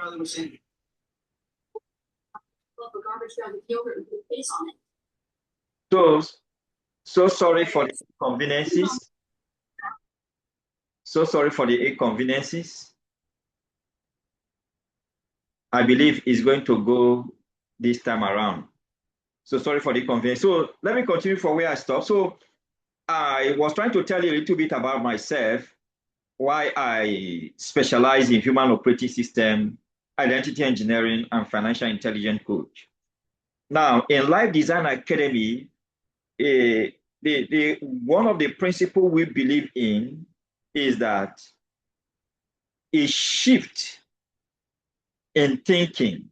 a garbage bag with yogurt and put a face on it. So sorry for the inconveniences. So sorry for the inconveniences. I believe it's going to go this time around. So sorry for the inconvenience. So let me continue from where I stopped. So I was trying to tell you a little bit about myself, why I specialize in human operating system, identity engineering, and financial intelligence coach. Now, in Life Design Academy, one of the principles we believe in is that a shift in thinking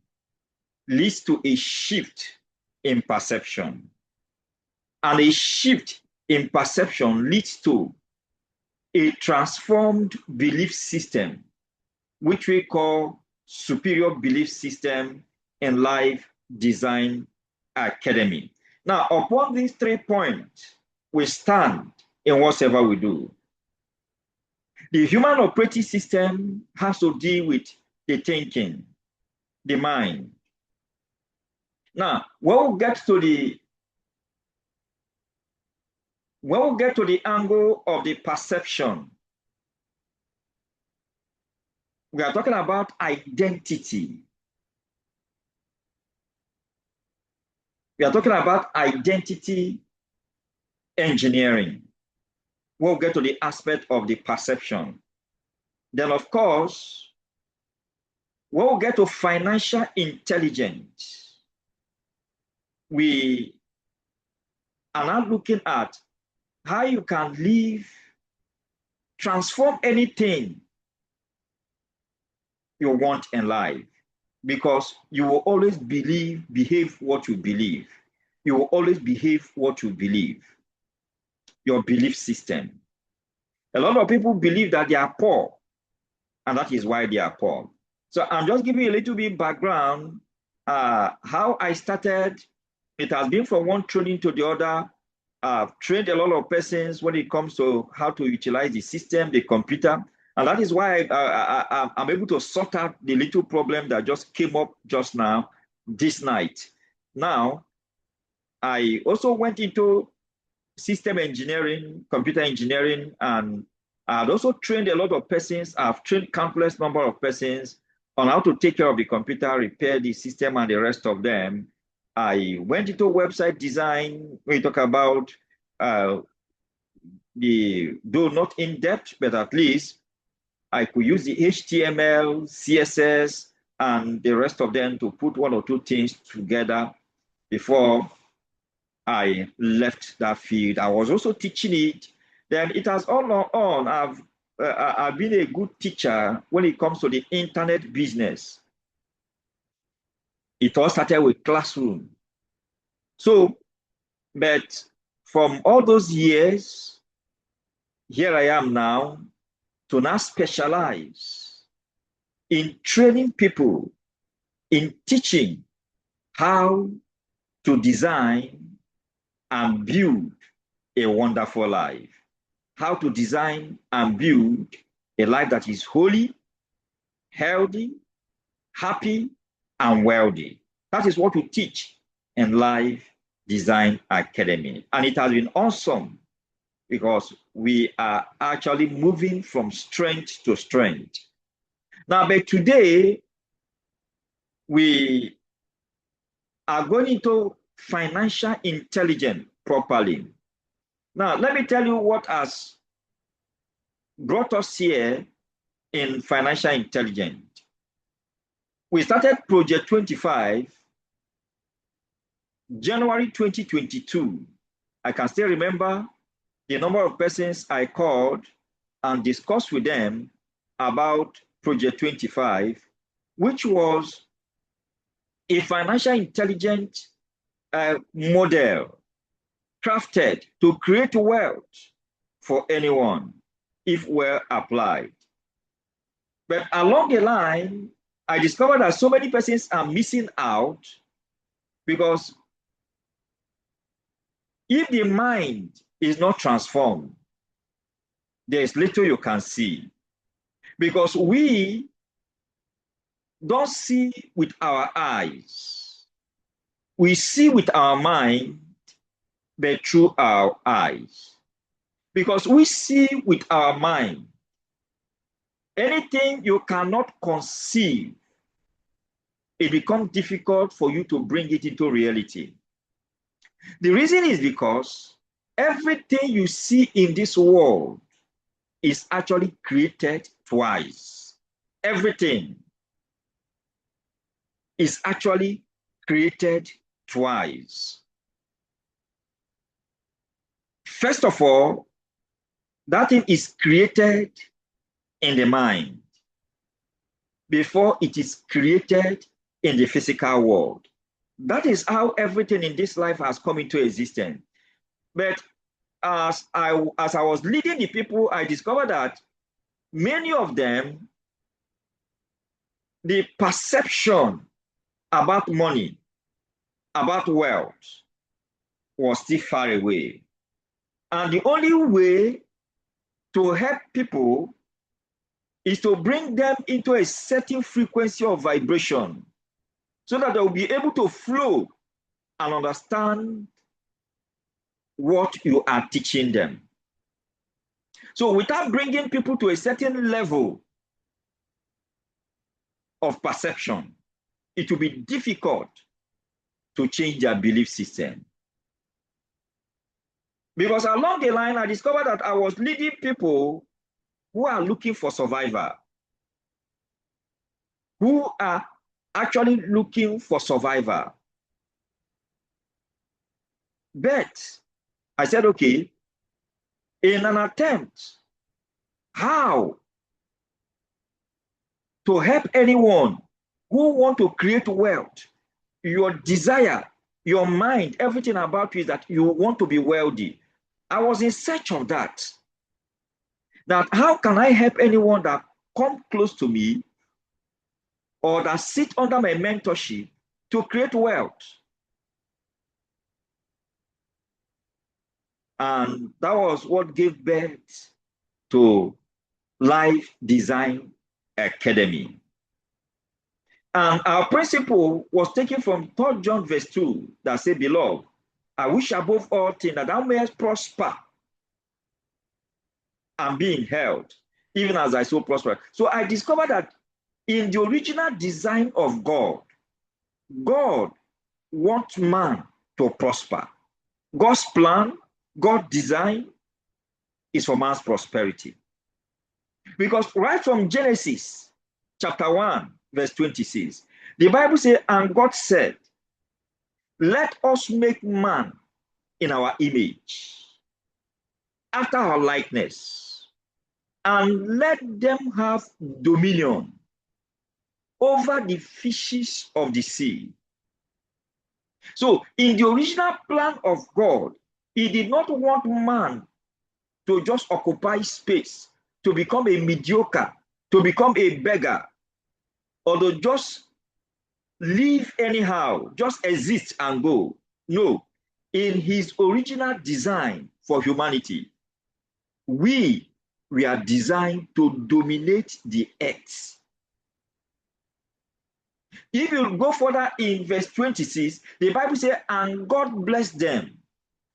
leads to a shift in perception. And a shift in perception leads to a transformed belief system, which we call superior belief system in Life Design Academy. Now, upon these 3 points, we stand in whatever we do. The human operating system has to deal with the thinking, the mind. Now, when we get to the angle of the perception, we are talking about identity. We are talking about identity engineering. We'll get to the aspect of the perception. Then, of course, we'll get to financial intelligence. We are now looking at how you can transform anything you want in life, because you will always behave what you believe. You will always behave what you believe. Your belief system. A lot of people believe that they are poor, and that is why they are poor. So I'm just giving you a little bit background, how I started. It has been from one training to the other. I've trained a lot of persons when it comes to how to utilize the system, the computer. And that is why I'm able to sort out the little problem that just came up just now, this night. Now, I also went into system engineering, computer engineering, and I've also trained a lot of persons. I've trained countless number of persons on how to take care of the computer, repair the system, and the rest of them. I went into website design. We talk about though not in depth, but at least I could use the HTML, CSS, and the rest of them to put one or two things together before I left that field. I was also teaching it. Then it has all on. I've been a good teacher when it comes to the internet business. It all started with classroom. So, but from all those years, here I am now to now specialize in training people, in teaching how to design and build a wonderful life. How to design and build a life that is holy, healthy, happy, and wealthy. That is what we teach in Life Design Academy. And it has been awesome because we are actually moving from strength to strength. Now, but today, we are going into financial intelligence properly. Now, let me tell you what has brought us here in financial intelligence. We started Project 25, January 2022. I can still remember the number of persons I called and discussed with them about Project 25, which was a financial intelligence model crafted to create wealth for anyone if well applied. But along the line, I discovered that so many persons are missing out because if the mind is not transformed, there is little you can see. Because we don't see with our eyes. We see with our mind, but through our eyes. Because we see with our mind, anything you cannot conceive, it becomes difficult for you to bring it into reality. The reason is because everything you see in this world is actually created twice. Everything is actually created twice. First of all, that thing is created in the mind before it is created in the physical world. That is how everything in this life has come into existence. But as I was leading the people, I discovered that many of them, the perception about money, about wealth, was still far away. And the only way to help people is to bring them into a certain frequency of vibration so that they will be able to flow and understand what you are teaching them. So without bringing people to a certain level of perception, it will be difficult to change their belief system. Because along the line, I discovered that I was leading people who are looking for survival, who are actually looking for survival. But I said, okay, in an attempt, how to help anyone who want to create wealth, your desire, your mind, everything about you is that you want to be wealthy. I was in search of that. That how can I help anyone that come close to me or that sit under my mentorship to create wealth? And that was what gave birth to Life Design Academy. And our principle was taken from 3 John verse 2 that says, beloved, I wish above all things that thou mayest prosper and be in health, even as I so prosper. So I discovered that in the original design of God, God wants man to prosper. God's plan, God's design is for man's prosperity. Because right from Genesis chapter 1, verse 26, the Bible says, and God said, let us make man in our image, after our likeness, and let them have dominion over the fishes of the sea. So in the original plan of God, he did not want man to just occupy space, to become a mediocre, to become a beggar, or to just live anyhow, just exist and go. No, in his original design for humanity, we are designed to dominate the earth. If you go further in verse 26, the Bible says, and God blessed them,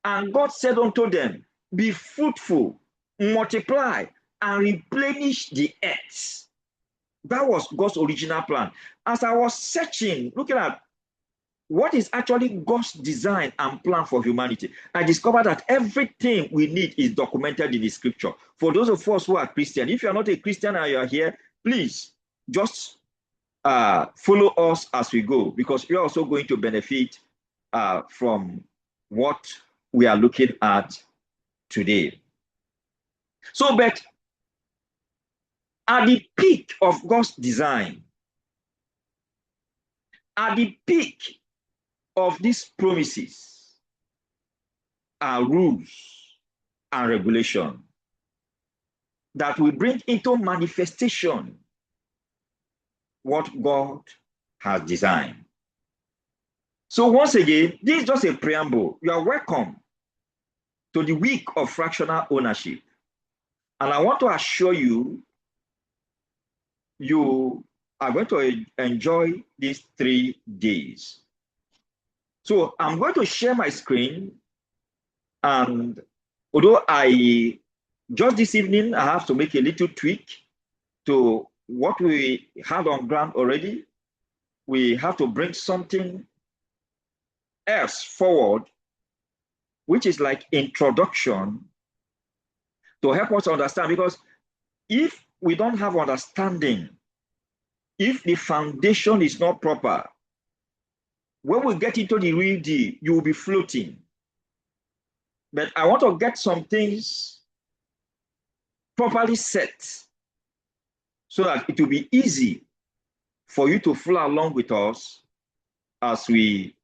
and God said unto them, be fruitful, multiply, and replenish the earth. That was God's original plan. As I was searching, looking at what is actually God's design and plan for humanity, I discovered that everything we need is documented in the scripture. For those of us who are Christian, if you are not a Christian and you are here, please just follow us as we go, because you're also going to benefit from what we are looking at today. So, but at the peak of God's design, at the peak of these promises are rules and regulation that will bring into manifestation what God has designed. So once again, this is just a preamble. You are welcome to the week of fractional ownership. And I want to assure you, you are going to enjoy these 3 days. So I'm going to share my screen, and although just this evening, I have to make a little tweak to what we had on ground already. We have to bring something else forward, which is like introduction to help us understand. Because if we don't have understanding, if the foundation is not proper, when we get into the real deal, you will be floating. But I want to get some things properly set so that it will be easy for you to flow along with us as we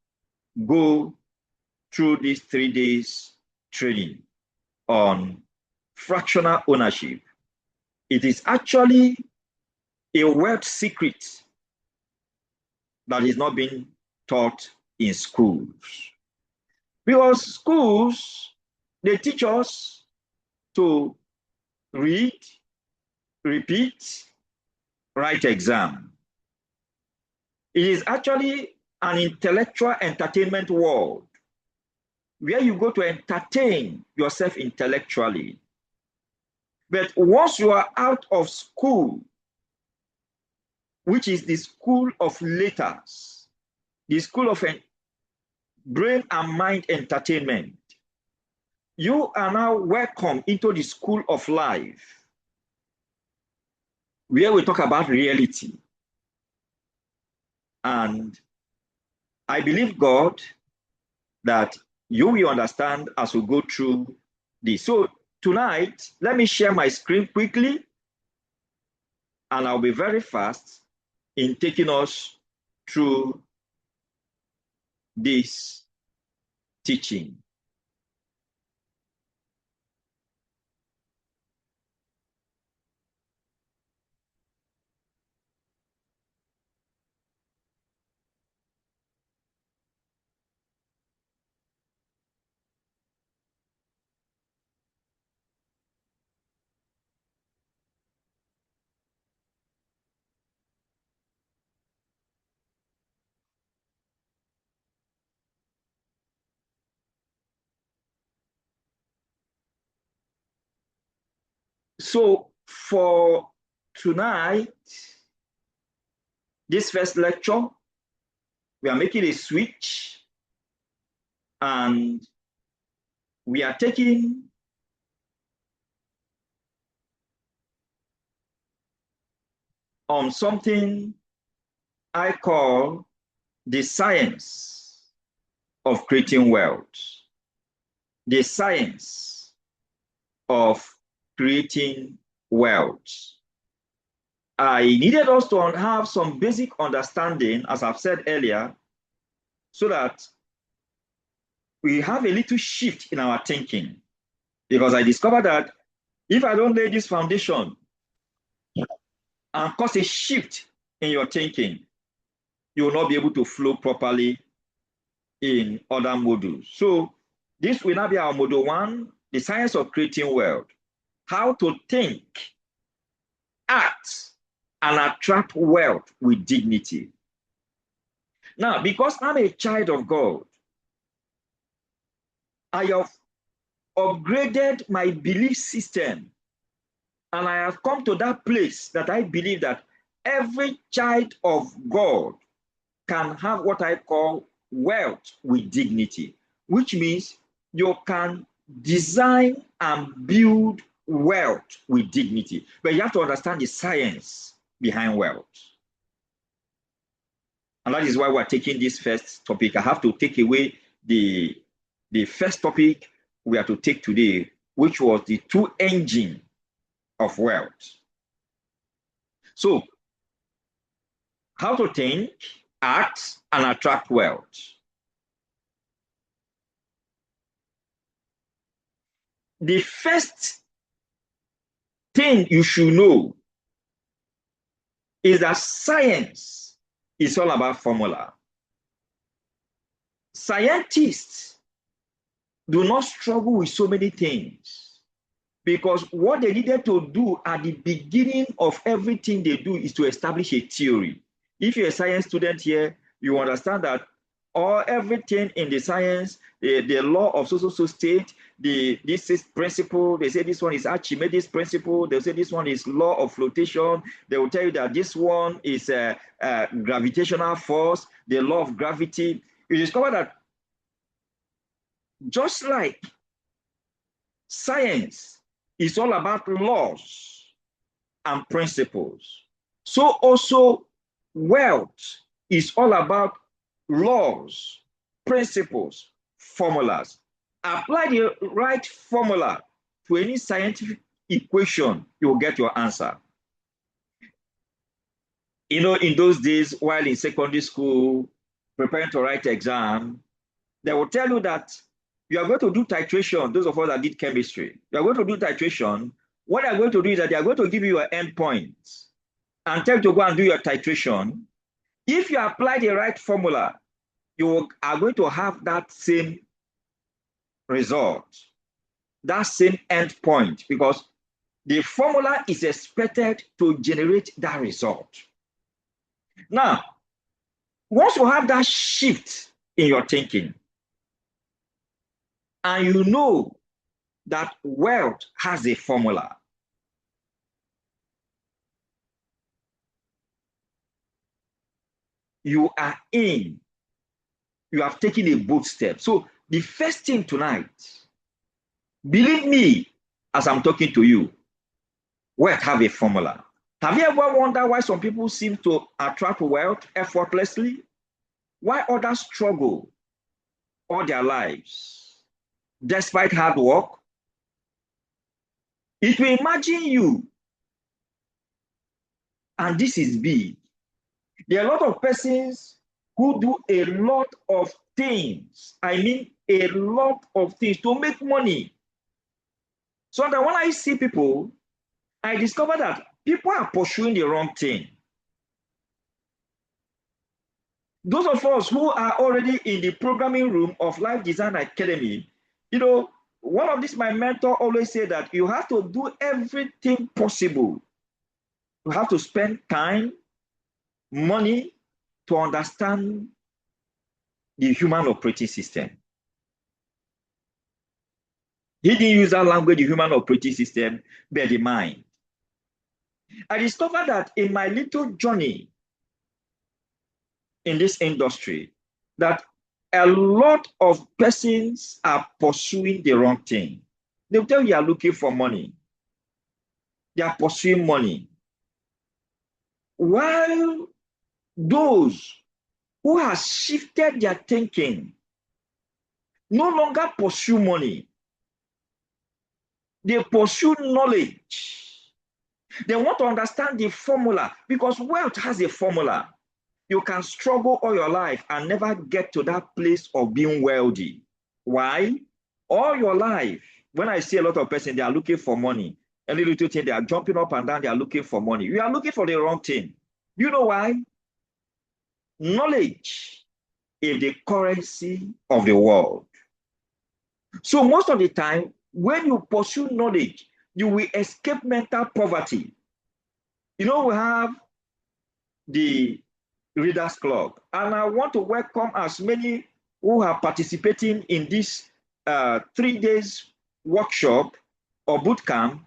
go through these 3 days training on fractional ownership. It is actually a world secret that is not being taught in schools. Because schools, they teach us to read, repeat, write exam. It is actually an intellectual entertainment world where you go to entertain yourself intellectually. But once you are out of school, which is the school of letters, the school of brain and mind entertainment, you are now welcome into the school of life, where we talk about reality. And I believe, God, that you will understand as we go through this. So tonight, let me share my screen quickly, and I'll be very fast in taking us through this teaching. So for tonight, this first lecture, we are making a switch, and we are taking on something I call the science of creating wealth. The science of creating wealth. I needed us to have some basic understanding, as I've said earlier, so that we have a little shift in our thinking. Because I discovered that if I don't lay this foundation and cause a shift in your thinking, you will not be able to flow properly in other modules. So this will now be our module 1, the science of creating wealth. How to think, act, and attract wealth with dignity. Now, because I'm a child of God, I have upgraded my belief system, and I have come to that place that I believe that every child of God can have what I call wealth with dignity, which means you can design and build wealth with dignity. But you have to understand the science behind wealth. And that is why we're taking this first topic. I have to take away the first topic we are to take today, which was the 2 engines of wealth. So, how to think, act, and attract wealth. The first thing you should know is that science is all about formula. Scientists do not struggle with so many things. Because what they needed to do at the beginning of everything they do is to establish a theory. If you're a science student here, you understand that everything in the science, the law of so state, this is principle, they say this one is Archimedes principle, they say this one is law of flotation, they will tell you that this one is a gravitational force, the law of gravity. You discover that just like science is all about laws and principles, so also wealth is all about laws, principles, formulas. Apply the right formula to any scientific equation, you will get your answer. You know, in those days, while in secondary school, preparing to write exam, they will tell you that you are going to do titration. Those of us that did chemistry, you are going to do titration. What they are going to do is that they are going to give you your endpoints and tell you to go and do your titration. If you apply the right formula, you are going to have that same result, that same endpoint, because the formula is expected to generate that result. Now, once you have that shift in your thinking, and you know that wealth has a formula, you are in, you have taken a bold step. So the first thing tonight, believe me, as I'm talking to you, wealth have a formula. Have you ever wondered why some people seem to attract wealth effortlessly? Why others struggle all their lives despite hard work? It will imagine you, and this is big. There are a lot of persons who do a lot of things. I mean, a lot of things to make money. So that when I see people, I discover that people are pursuing the wrong thing. Those of us who are already in the programming room of Life Design Academy, you know, one of these, my mentor always said that you have to do everything possible. You have to spend time, money to understand the human operating system. He didn't use that language, the human operating system, but the mind. I discovered that in my little journey in this industry, that a lot of persons are pursuing the wrong thing. They'll tell you are looking for money. They are pursuing money. While those who have shifted their thinking no longer pursue money, they pursue knowledge. They want to understand the formula, because wealth has a formula. You can struggle all your life and never get to that place of being wealthy. Why? All your life, when I see a lot of persons, they are looking for money. Any little thing, they are jumping up and down, they are looking for money. You are looking for the wrong thing. You know why? Knowledge is the currency of the world. So most of the time, when you pursue knowledge, you will escape mental poverty. You know, we have the Readers Club, and I want to welcome as many who are participating in this 3 days workshop or boot camp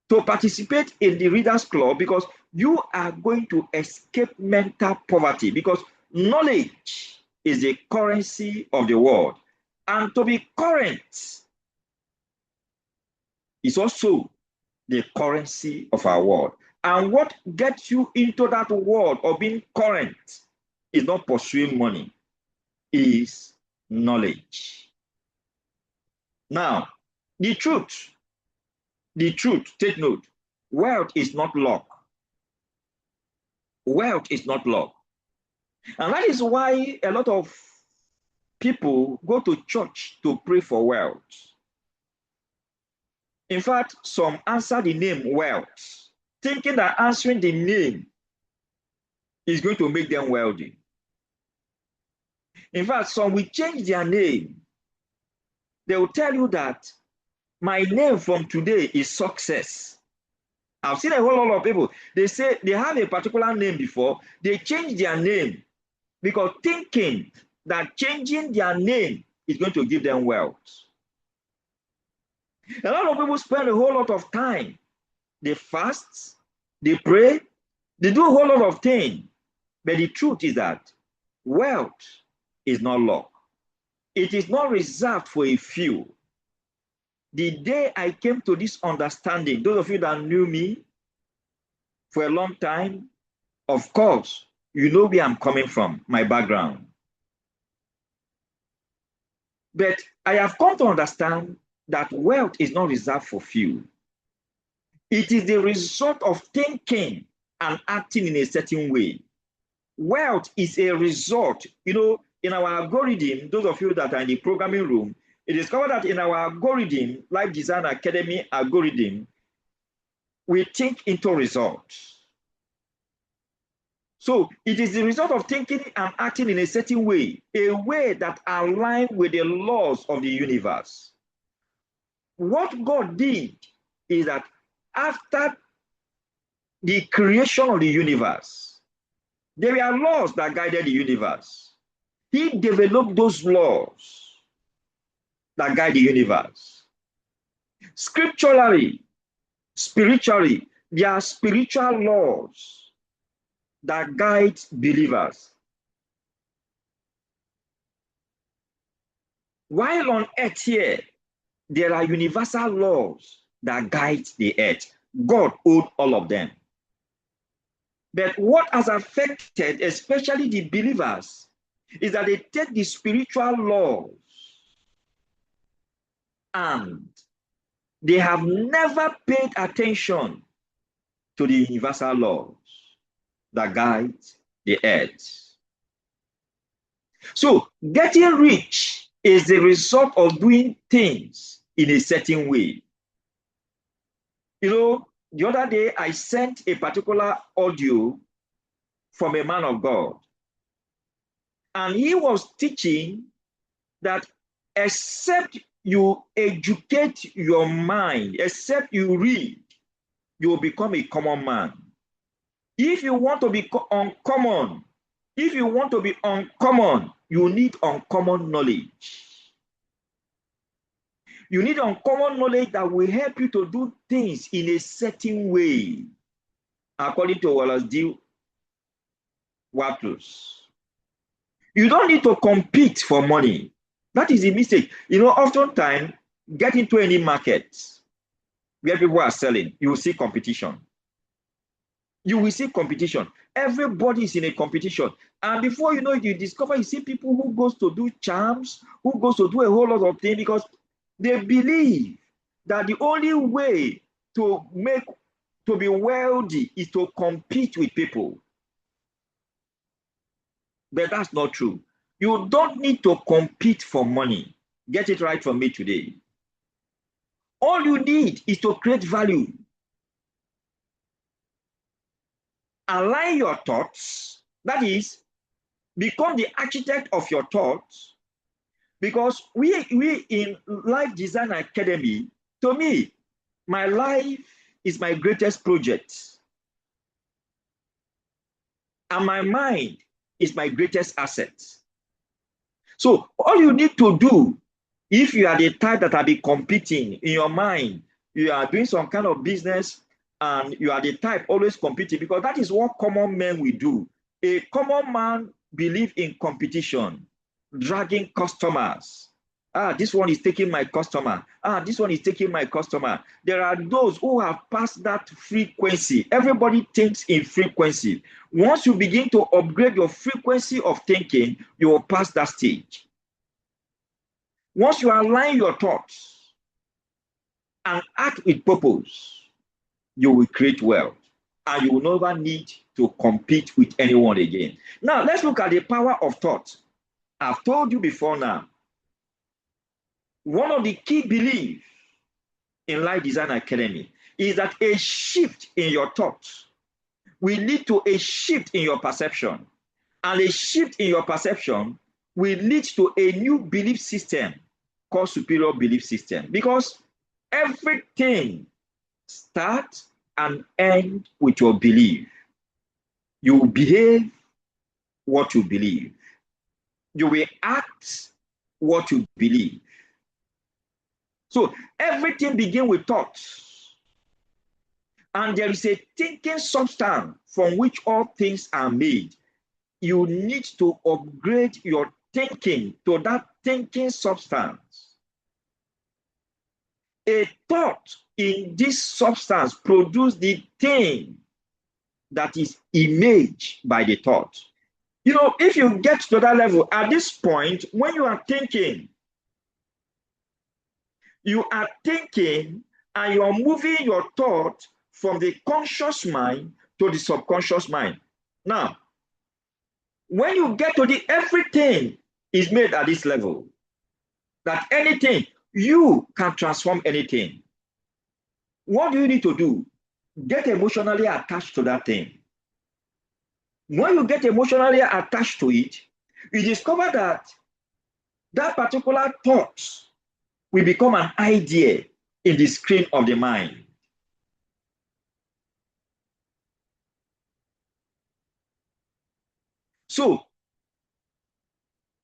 to participate in the Readers Club, because you are going to escape mental poverty, because knowledge is the currency of the world. And to be current is also the currency of our world. And what gets you into that world of being current is not pursuing money, is knowledge. Now, the truth, take note, wealth is not luck. Wealth is not luck. And that is why a lot of people go to church to pray for wealth. In fact, some answer the name wealth, thinking that answering the name is going to make them wealthy. In fact, some will change their name. They will tell you that My name from today is success. I've seen a whole lot of people. They say they have a particular name before. They change their name because thinking that changing their name is going to give them wealth. A lot of people spend a whole lot of time. They fast, they pray, they do a whole lot of things. But the truth is that wealth is not luck. It is not reserved for a few. The day I came to this understanding, those of you that knew me for a long time, of course, you know where I'm coming from, my background. But I have come to understand that wealth is not reserved for few. It is the result of thinking and acting in a certain way. Wealth is a result. You know, in our algorithm, those of you that are in the programming room, it is discovered that in our algorithm, Life Design Academy algorithm, we think into results. So it is the result of thinking and acting in a certain way, a way that aligns with the laws of the universe. What God did is that after the creation of the universe, there were laws that guided the universe. He developed those laws that guide the universe. Scripturally, spiritually, there are spiritual laws that guide believers. While on earth here, there are universal laws that guide the earth. God owns all of them. But what has affected, especially the believers, is that they take the spiritual laws and they have never paid attention to the universal laws that guide the earth. So getting rich is the result of doing things in a certain way. You know, the other day I sent a particular audio from a man of God, and he was teaching that except you educate your mind, except you read, you will become a common man. If you want to be uncommon, you need uncommon knowledge. You need uncommon knowledge that will help you to do things in a certain way, according to Wallace D. Wattles. You don't need to compete for money. That is a mistake. You know, oftentimes, get into any market where people are selling, you will see competition. You will see competition. Everybody is in a competition. And before you know it, you discover, you see people who goes to do charms, who goes to do a whole lot of things because they believe that the only way to be wealthy is to compete with people. But that's not true. You don't need to compete for money. Get it right from me today. All you need is to create value. Align your thoughts. That is, become the architect of your thoughts. Because we in Life Design Academy, to me, my life is my greatest project. And my mind is my greatest asset. So all you need to do, if you are the type that are be competing in your mind, you are doing some kind of business and you are the type always competing, because that is what common men will do. A common man believes in competition, dragging customers. This one is taking my customer. This one is taking my customer. There are those who have passed that frequency. Everybody thinks in frequency. Once you begin to upgrade your frequency of thinking, you will pass that stage. Once you align your thoughts and act with purpose, you will create wealth and you will never need to compete with anyone again. Now, let's look at the power of thought. I've told you before now, one of the key beliefs in Life Design Academy is that a shift in your thoughts will lead to a shift in your perception. And a shift in your perception will lead to a new belief system called superior belief system. Because Everything starts and ends with your belief. You behave what you believe. You will act what you believe. So everything begins with thoughts. And there is a thinking substance from which all things are made. You need to upgrade your thinking to that thinking substance. A thought in this substance produces the thing that is imaged by the thought. You know, if you get to that level, at this point, when you are thinking and you are moving your thought from the conscious mind to the subconscious mind. Now, when you get to the everything is made at this level, that anything, you can transform anything. What do you need to do? Get emotionally attached to that thing. When you get emotionally attached to it, you discover that that particular thought will become an idea in the screen of the mind. So,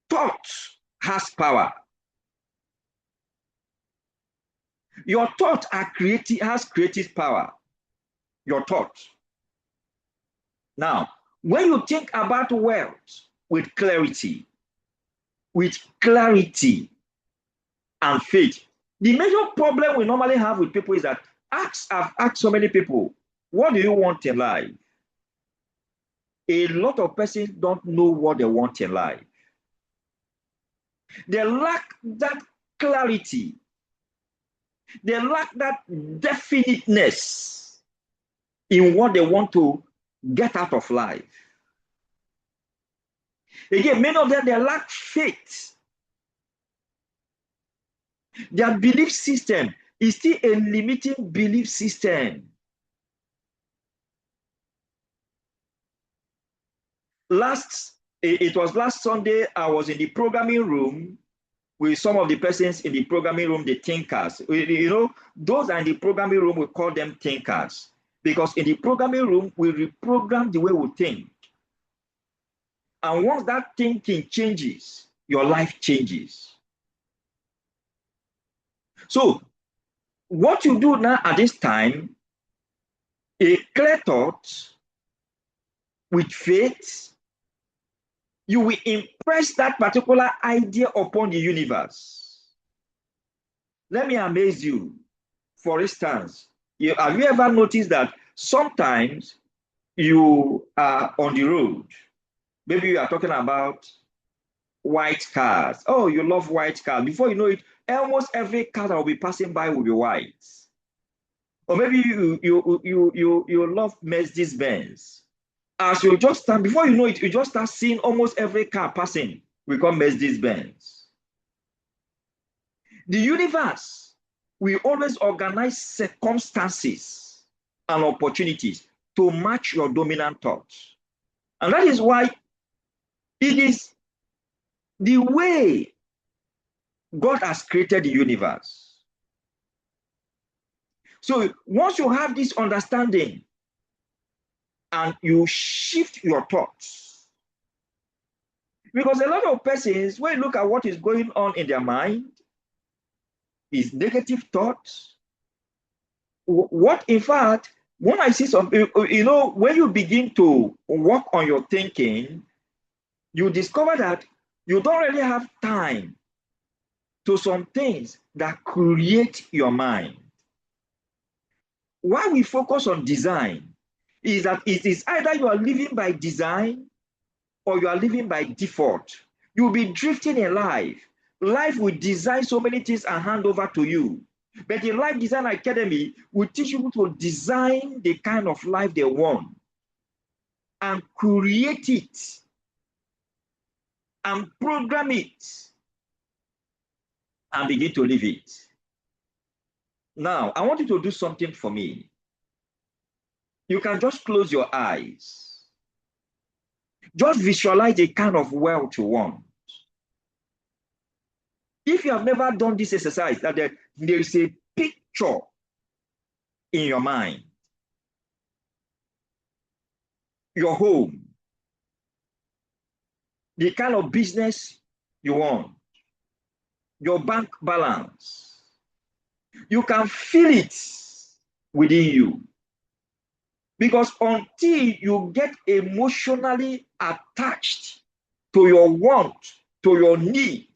thought has power. Your thought has creative power. Your thought. Now, when you think about wealth with clarity and faith, the major problem we normally have with people is that I've asked so many people, what do you want in life? A lot of persons don't know what they want in life. They lack that clarity. They lack that definiteness in what they want to get out of life. Again, many of them, they lack faith. Their belief system is still a limiting belief system. It was last Sunday, I was in the programming room with some of the persons in the programming room, the thinkers. You know, those are in the programming room, we call them thinkers. Because in the programming room, we reprogram the way we think. And once that thinking changes, your life changes. So, what you do now at this time, a clear thought with faith, you will impress that particular idea upon the universe. Let me amaze you. For instance, have you ever noticed that sometimes you are on the road? Maybe you are talking about white cars. Oh, you love white cars. Before you know it, almost every car that will be passing by will be white. Or maybe you love Mercedes Benz. As you just stand, before you know it, you just start seeing almost every car passing. We call Mercedes Benz. The universe will always organize circumstances and opportunities to match your dominant thoughts. And that is why it is the way God has created the universe. So once you have this understanding and you shift your thoughts, because a lot of persons, when you look at what is going on in their mind, is negative thoughts. What, in fact, when I see some, you know, when you begin to work on your thinking, you discover that you don't really have time to some things that create your mind. Why we focus on design is that it is either you are living by design or you are living by default. You'll be drifting in life. Life will design so many things and hand over to you. But the Life Design Academy will teach you to design the kind of life they want and create it and program it and begin to live it. Now, I want you to do something for me. You can just close your eyes. Just visualize the kind of wealth you want. If you have never done this exercise, that there is a peak structure in your mind, your home, the kind of business you want, your bank balance. You can feel it within you. Because until you get emotionally attached to your want, to your need,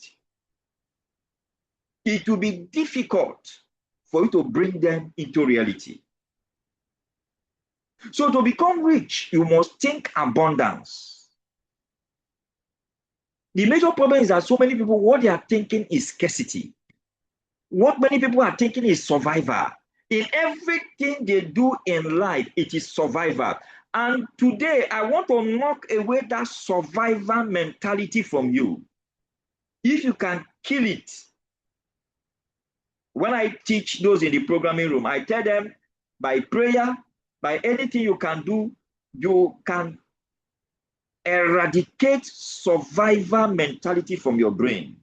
it will be difficult for you to bring them into reality. So to become rich, you must think abundance. The major problem is that so many people, what they are thinking is scarcity. What many people are thinking is survival. In everything they do in life, it is survival. And today, I want to knock away that survival mentality from you. If you can kill it, when I teach those in the programming room, I tell them by prayer, by anything you can do, you can eradicate survival mentality from your brain.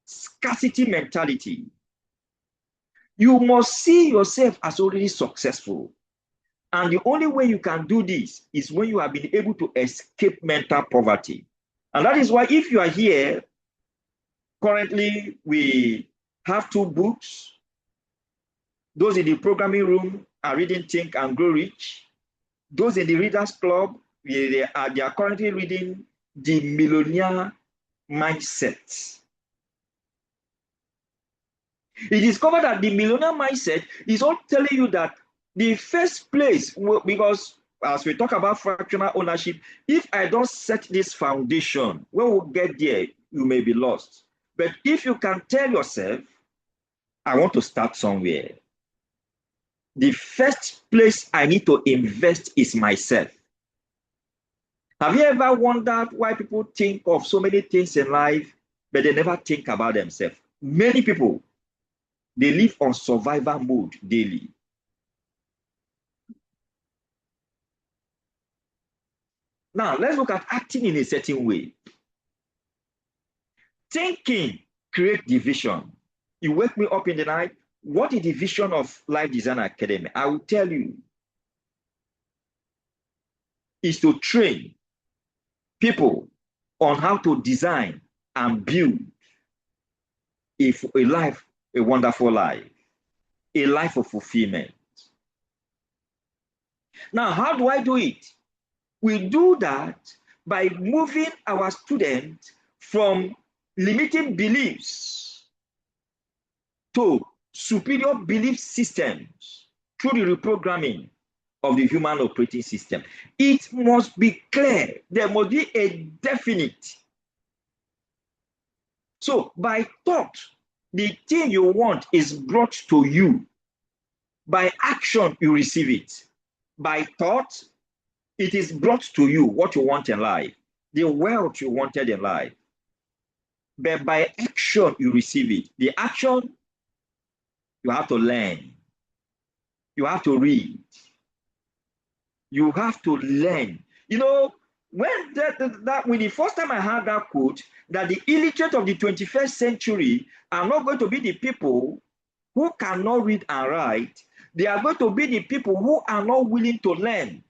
Scarcity mentality. You must see yourself as already successful. And the only way you can do this is when you have been able to escape mental poverty. And that is why if you are here, currently we have 2 books. Those in the programming room are reading Think and Grow Rich. Those in the Readers Club, they are currently reading The Millionaire Mindset. It is discovered that the millionaire mindset is all telling you that the first place, because as we talk about fractional ownership, if I don't set this foundation, when we get there, you may be lost. But if you can tell yourself, I want to start somewhere, the first place I need to invest is myself. Have you ever wondered why people think of so many things in life, but they never think about themselves? Many people, they live on survival mode daily. Now, let's look at acting in a certain way. Thinking creates the vision. You wake me up in the night, what is the vision of Life Design Academy? I will tell you. Is to train people on how to design and build a life, a wonderful life, a life of fulfillment. Now, how do I do it? We do that by moving our students from limiting beliefs to superior belief systems through the reprogramming of the human operating system. It must be clear. There must be a definite. So by thought, the thing you want is brought to you. By action, you receive it. By thought, it is brought to you what you want in life, the wealth you wanted in life. But by action, you receive it. The action, you have to learn. You have to read. You have to learn. You know, when the first time I heard that quote, that the illiterate of the 21st century are not going to be the people who cannot read and write. They are going to be the people who are not willing to learn,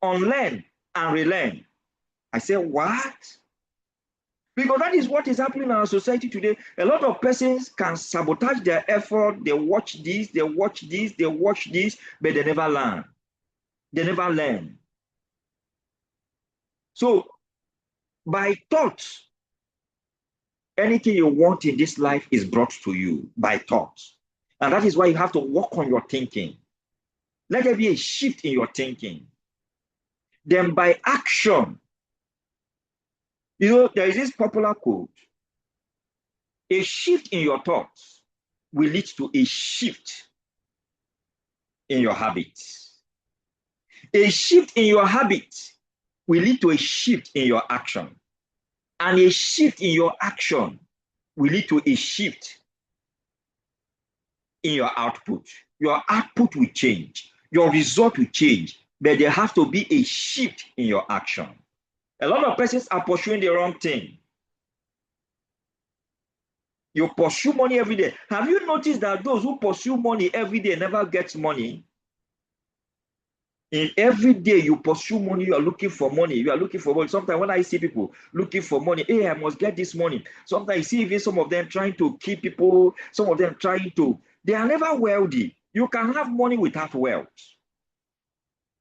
unlearn, and relearn. I said, what? Because that is what is happening in our society today. A lot of persons can sabotage their effort. They watch this, they watch this, they watch this, but they never learn. They never learn. So, by thought, anything you want in this life is brought to you by thought. And that is why you have to work on your thinking. Let there be a shift in your thinking. Then by action, you know, there is this popular quote, a shift in your thoughts will lead to a shift in your habits. A shift in your habits will lead to a shift in your action. And a shift in your action will lead to a shift in your output. Your output will change. Your result will change. But there has to be a shift in your action. A lot of persons are pursuing the wrong thing. You pursue money every day. Have you noticed that those who pursue money every day never get money? In every day you pursue money, you are looking for money. You are looking for money. Sometimes when I see people looking for money, hey, I must get this money. Sometimes you see even some of them trying to keep people, some of them trying to, they are never wealthy. You can have money without wealth.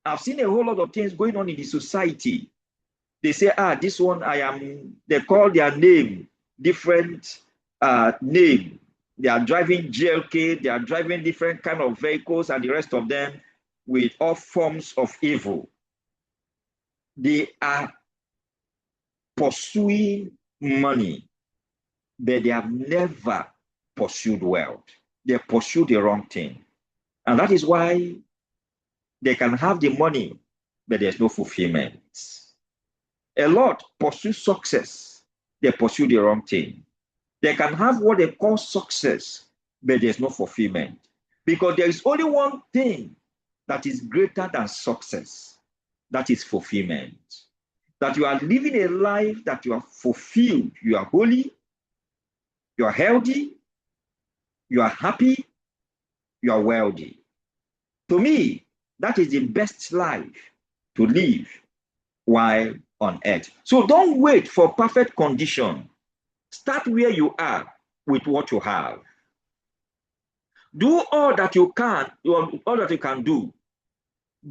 I've seen a whole lot of things going on in the society. They say, this one they call their name different name. They are driving GLK, they are driving different kind of vehicles and the rest of them with all forms of evil. They are pursuing money, but they have never pursued wealth. They pursue the wrong thing. And that is why they can have the money, but there's no fulfillment. A lot pursue success, they pursue the wrong thing. They can have what they call success, but there's no fulfillment. Because there is only one thing that is greater than success. That is fulfillment. That you are living a life that you are fulfilled. You are holy, you are healthy, you are happy, you are wealthy. To me, that is the best life to live while on earth. So don't wait for perfect condition. Start where you are with what you have. Do all that you can, all that you can do.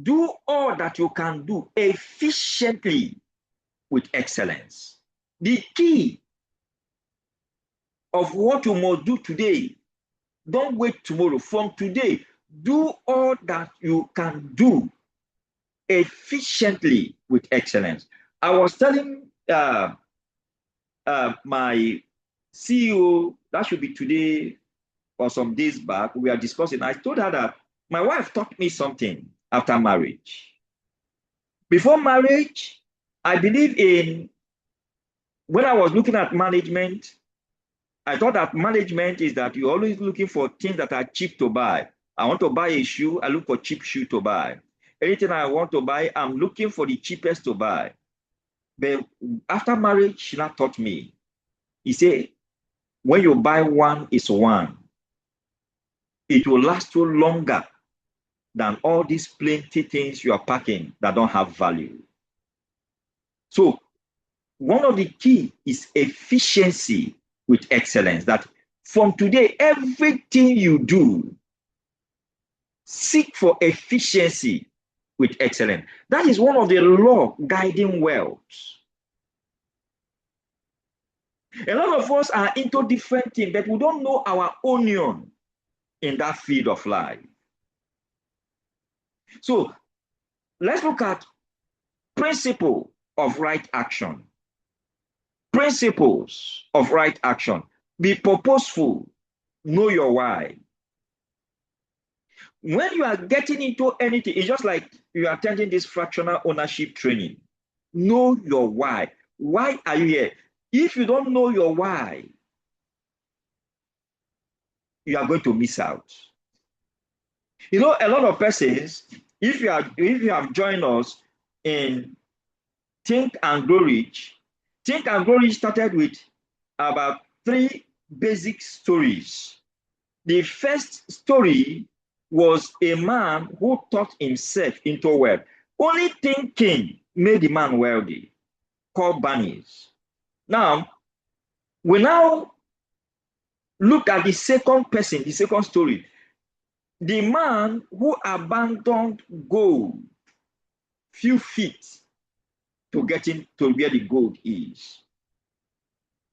Do all that you can do efficiently with excellence. The key of what you must do today, don't wait tomorrow. From today, do all that you can do efficiently with excellence. I was telling my CEO, that should be today or some days back, we are discussing. I told her that my wife taught me something after marriage. Before marriage, I believe in, when I was looking at management, I thought that management is that you're always looking for things that are cheap to buy. I want to buy a shoe, I look for cheap shoe to buy. Anything I want to buy, I'm looking for the cheapest to buy. But after marriage, she not taught me. He said, when you buy one, it's one. It will last you longer than all these plenty things you are packing that don't have value. So one of the key is efficiency with excellence. That from today, everything you do, seek for efficiency with excellence. That is one of the law guiding wealth. A lot of us are into different things, but we don't know our onion in that field of life. So let's look at principle of right action. Principles of right action. Be purposeful. Know your why. When you are getting into anything, it's just like you are attending this fractional ownership training. Know your why. Why are you here? If you don't know your why, you are going to miss out. You know, a lot of persons, if you have joined us in Think and Grow Rich, Think and Grow Rich started with about 3 basic stories. The first story was a man who taught himself into wealth. Only thinking made the man wealthy, called Barnes. Now, we now look at the second person, the second story. The man who abandoned gold few feet to get into where the gold is.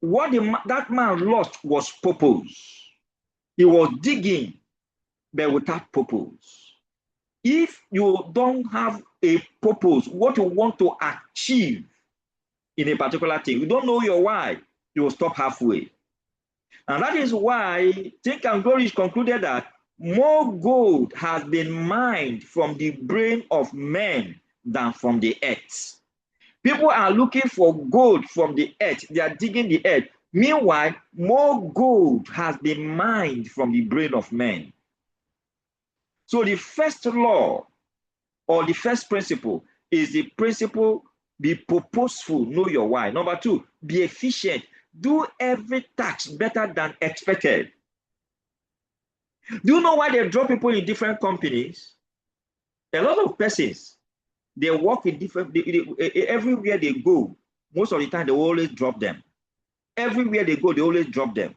What that man lost was purpose. He was digging, but without purpose. If you don't have a purpose, what you want to achieve in a particular thing, you don't know your why, you will stop halfway. And that is why Think and Grow Rich concluded that more gold has been mined from the brain of men than from the earth. People are looking for gold from the earth. They are digging the earth. Meanwhile, more gold has been mined from the brain of men. So the first law or the first principle is the principle, be purposeful, know your why. Number 2, be efficient. do every task better than expected. Do you know why they drop people in different companies? A lot of persons, they work in different, everywhere they go, most of the time they always drop them. Everywhere they go, they always drop them.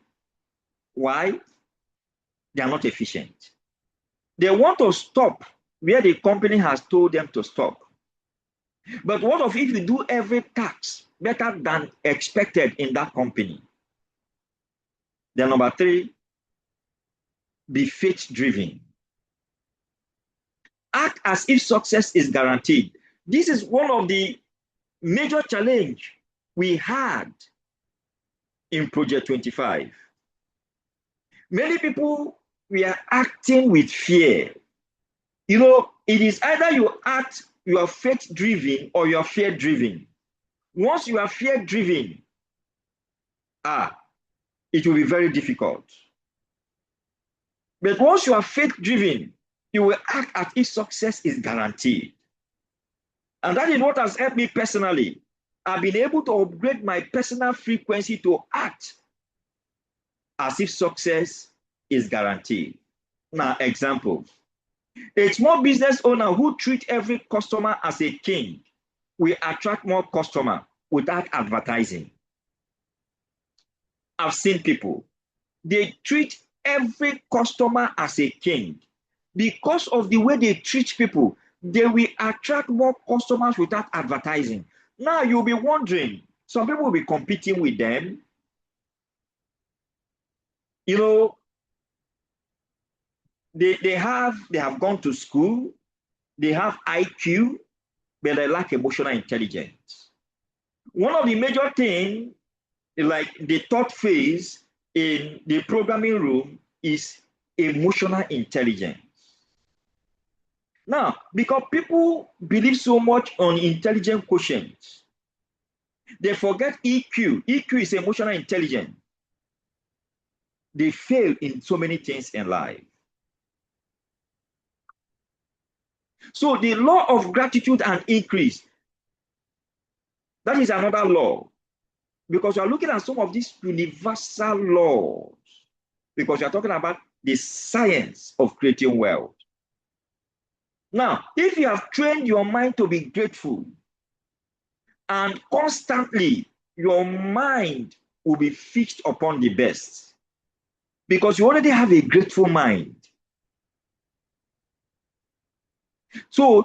Why? They are not efficient. They want to stop where the company has told them to stop. But what if you do every task better than expected in that company? Then number 3, be faith-driven. Act as if success is guaranteed. This is one of the major challenge we had in Project 25. Many people, we are acting with fear. You know, it is either you are faith-driven or you are fear-driven. Once you are fear-driven, it will be very difficult. But once you are faith-driven, you will act as if success is guaranteed. And that is what has helped me personally. I've been able to upgrade my personal frequency to act as if success is guaranteed. Now, example. A small business owner who treats every customer as a king will attract more customers without advertising. I've seen people, they treat every customer as a king. Because of the way they treat people, they will attract more customers without advertising. Now you'll be wondering, some people will be competing with them. You know, they have gone to school, they have IQ, but they lack emotional intelligence. One of the major things, like the third phase in the programming room, is emotional intelligence. Now, because people believe so much on intelligent quotient, they forget EQ. EQ is emotional intelligence. They fail in so many things in life. So the law of gratitude and increase, that is another law. Because you are looking at some of these universal laws. Because you are talking about the science of creating wealth. Now, if you have trained your mind to be grateful, and constantly your mind will be fixed upon the best, because you already have a grateful mind. So,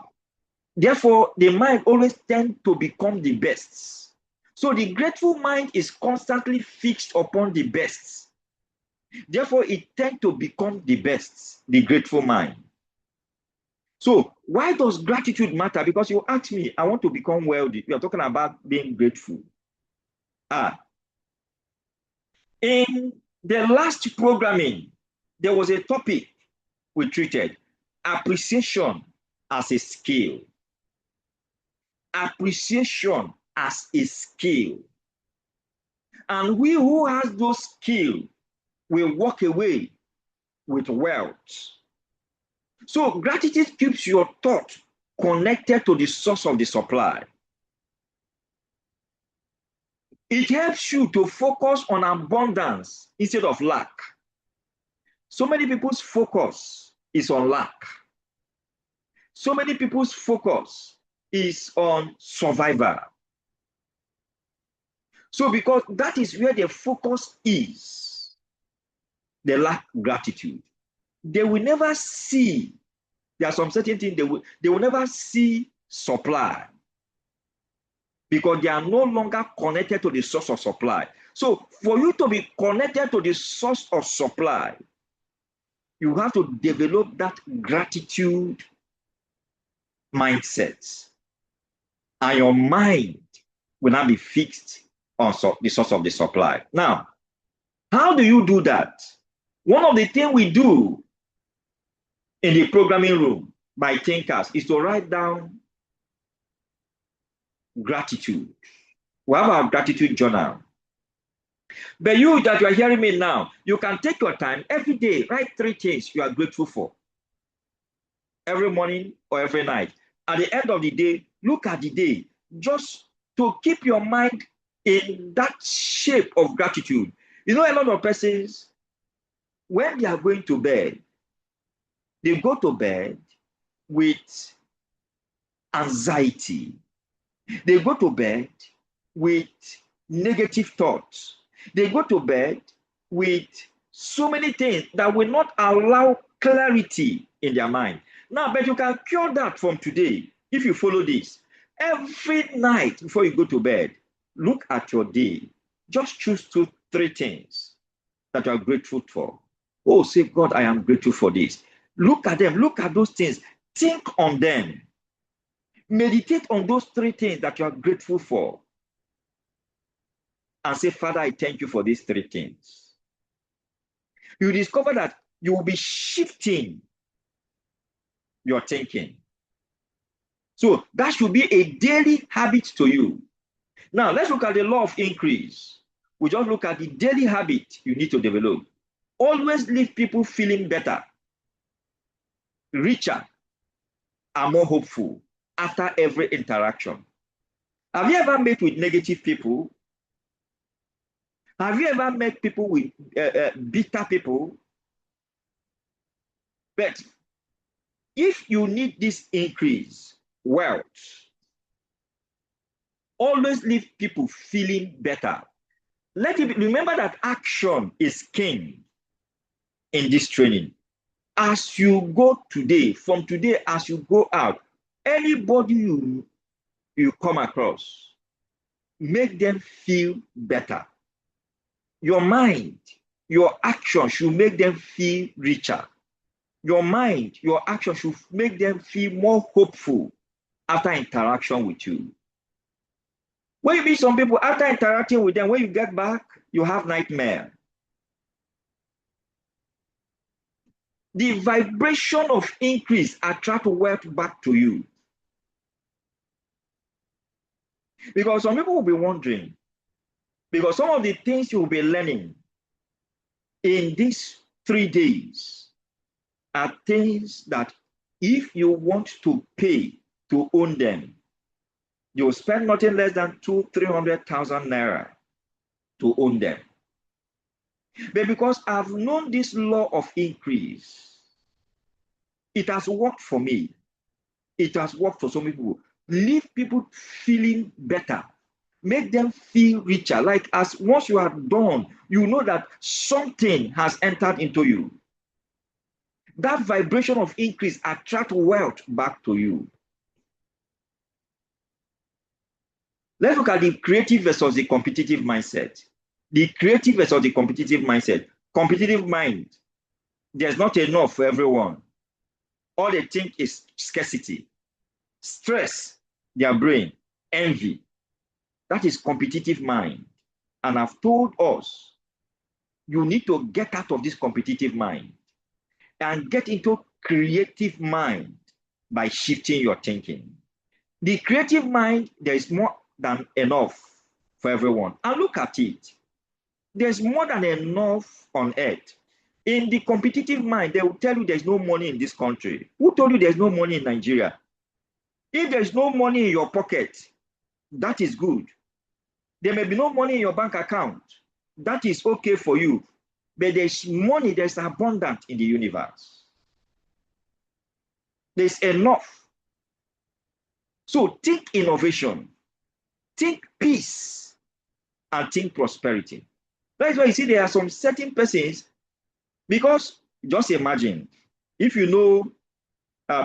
therefore, the mind always tends to become the best. So, the grateful mind is constantly fixed upon the best. Therefore, it tends to become the best, the grateful mind. So why does gratitude matter? Because you ask me, I want to become wealthy. We are talking about being grateful. In the last programming, there was a topic we treated, appreciation as a skill. Appreciation as a skill. And we who has those skills will walk away with wealth. So gratitude keeps your thought connected to the source of the supply. It helps you to focus on abundance instead of lack. So many people's focus is on lack. So many people's focus is on survival. So because that is where their focus is, they lack gratitude. They will never see, there are some certain things they will never see supply, because they are no longer connected to the source of supply. So for you to be connected to the source of supply, you have to develop that gratitude mindset. And your mind will not be fixed on the source of the supply. Now, how do you do that? One of the things we do in the programming room by thinkers is to write down gratitude. We have our gratitude journal. But you that you are hearing me now, you can take your time every day, write 3 things you are grateful for. Every morning or every night. At the end of the day, look at the day, just to keep your mind in that shape of gratitude. You know, a lot of persons, when they are going to bed, they go to bed with anxiety. They go to bed with negative thoughts. They go to bed with so many things that will not allow clarity in their mind. Now, but you can cure that from today if you follow this. Every night before you go to bed, look at your day. Just choose two, three things that you are grateful for. Oh, say, God, I am grateful for this. Look at them. Look at those things. Think on them. Meditate on those three things that you are grateful for. And say, Father, I thank you for these three things. You discover that you will be shifting your thinking. So that should be a daily habit to you. Now, let's look at the law of increase. We just look at the daily habit you need to develop. Always leave people feeling better, richer, and more hopeful after every interaction. Have you ever met with negative people? Have you ever met people with bitter people? But if you need this increase, wealth, always leave people feeling better. Remember that action is king in this training. As you go today, from today, as you go out, anybody you come across, make them feel better. Your mind, your action should make them feel richer. Your mind, your action should make them feel more hopeful after interaction with you. When you meet some people, after interacting with them, when you get back, you have nightmare. The vibration of increase attract wealth back to you. Because some people will be wondering, because some of the things you will be learning in these 3 days are things that if you want to pay to own them, you'll spend nothing less than 200,000-300,000 naira to own them. But because I've known this law of increase, it has worked for me. It has worked for so many people. Leave people feeling better. Make them feel richer. Like as once you are done, you know that something has entered into you. That vibration of increase attract wealth back to you. Let's look at the creative versus the competitive mindset. The creative versus the competitive mindset. Competitive mind, there's not enough for everyone. All they think is scarcity, stress, their brain, envy. That is competitive mind. And I've told us, you need to get out of this competitive mind and get into creative mind by shifting your thinking. The creative mind, there is more than enough for everyone. And look at it. There's more than enough on earth. In the competitive mind, they will tell you there's no money in this country. Who told you there's no money in Nigeria? If there's no money in your pocket, that is good. There may be no money in your bank account. That is okay for you. But there's money, there's abundance in the universe. There's enough. So think innovation, think peace, and think prosperity. That's why you see there are some certain persons, because just imagine, if you know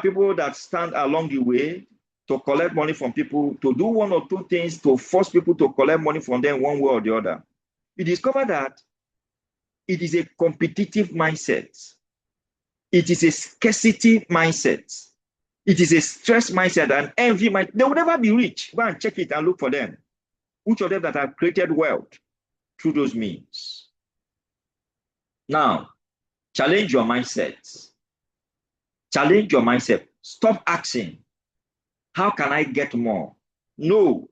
people that stand along the way to collect money from people, to do one or two things to force people to collect money from them one way or the other, you discover that it is a competitive mindset. It is a scarcity mindset. It is a stress mindset and envy mindset. They will never be rich. Go and check it and look for them. Which of them that have created wealth through those means. Now, challenge your mindset. Challenge your mindset. Stop asking, how can I get more? No.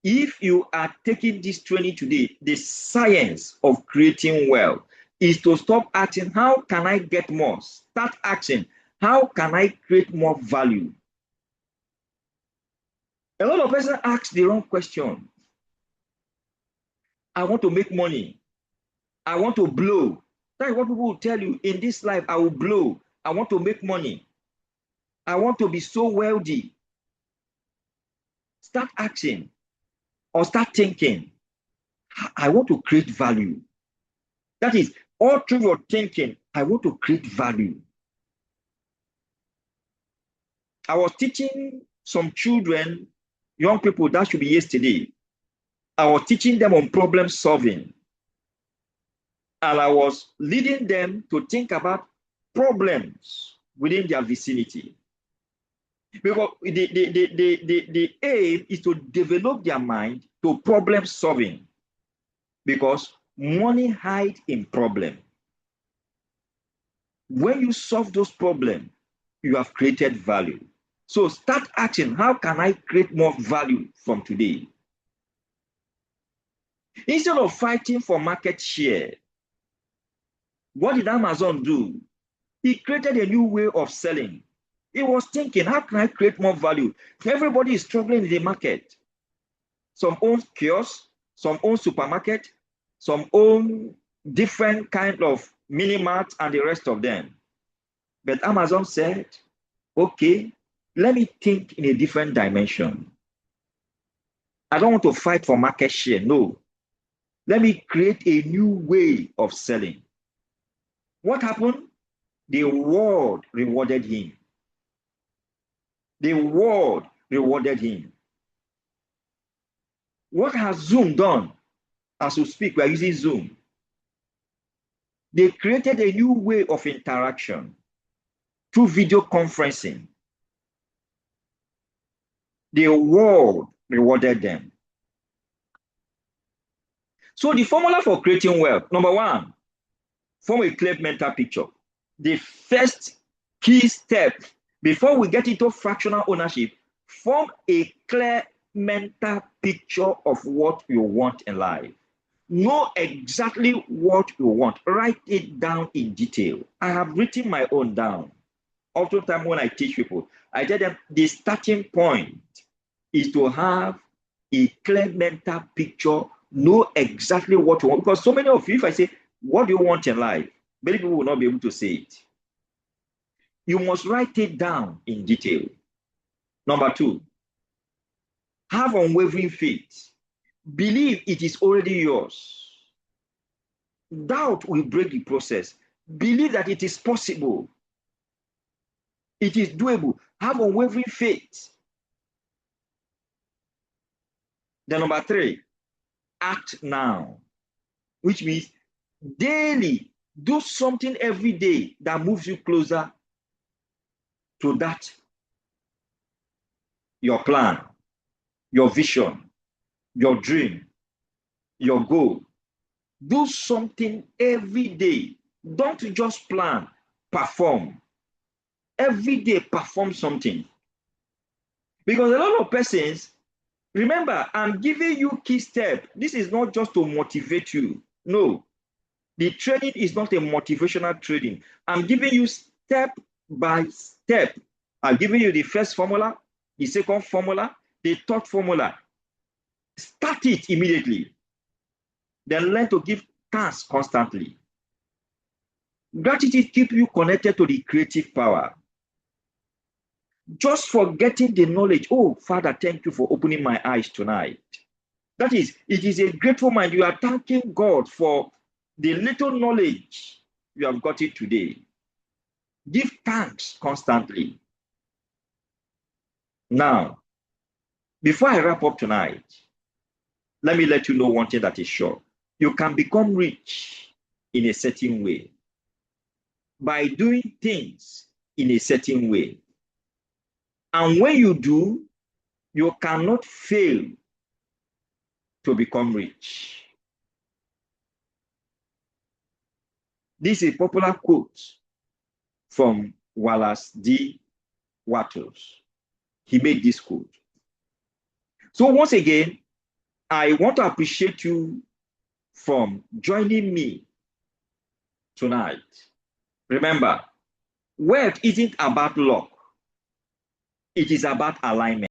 If you are taking this training today, the science of creating wealth is to stop asking, how can I get more? Start asking, how can I create more value? A lot of persons ask the wrong question. I want to make money. I want to blow. That is what people will tell you. In this life, I will blow. I want to make money. I want to be so wealthy. Start asking or start thinking, I want to create value. That is, all through your thinking, I want to create value. I was teaching some children, young people, that should be yesterday. I was teaching them on problem solving. And I was leading them to think about problems within their vicinity. Because the aim is to develop their mind to problem solving. Because money hides in problem. When you solve those problems, you have created value. So start asking, how can I create more value from today? Instead of fighting for market share, what did Amazon do? He created a new way of selling. He was thinking, how can I create more value? Everybody is struggling in the market. Some own kiosks, some own supermarket, some own different kind of mini marts and the rest of them. But Amazon said, okay, let me think in a different dimension. I don't want to fight for market share. No. Let me create a new way of selling. What happened? The world rewarded him. The world rewarded him. What has Zoom done? As we speak, we are using Zoom. They created a new way of interaction through video conferencing. The world rewarded them. So the formula for creating wealth, number one, form a clear mental picture. The first key step before we get into fractional ownership, form a clear mental picture of what you want in life. Know exactly what you want. Write it down in detail. I have written my own down. Oftentimes when I teach people, I tell them the starting point is to have a clear mental picture, know exactly what you want. Because so many of you, if I say, what do you want in life? Many people will not be able to say it. You must write it down in detail. Number two, have unwavering faith. Believe it is already yours. Doubt will break the process. Believe that it is possible. It is doable. Have unwavering faith. Then number three, act now, which means daily do something every day that moves you closer to that, your plan, your vision, your dream, your goal. Do something every day. Don't just plan, perform. Every day, perform something. Because a lot of persons, remember, I'm giving you key steps. This is not just to motivate you. No. The training is not a motivational training. I'm giving you step by step. I'm giving you the first formula, the second formula, the third formula. Start it immediately. Then learn to give thanks constantly. Gratitude keeps you connected to the creative power. Just for getting the knowledge, oh, Father, thank you for opening my eyes tonight. That is, it is a grateful mind. You are thanking God for the little knowledge you have got it today. Give thanks constantly. Now, before I wrap up tonight, let me let you know one thing that is sure. You can become rich in a certain way by doing things in a certain way. And when you do, you cannot fail to become rich. This is a popular quote from Wallace D. Wattles. He made this quote. So once again, I want to appreciate you for joining me tonight. Remember, wealth isn't about luck. It is about alignment.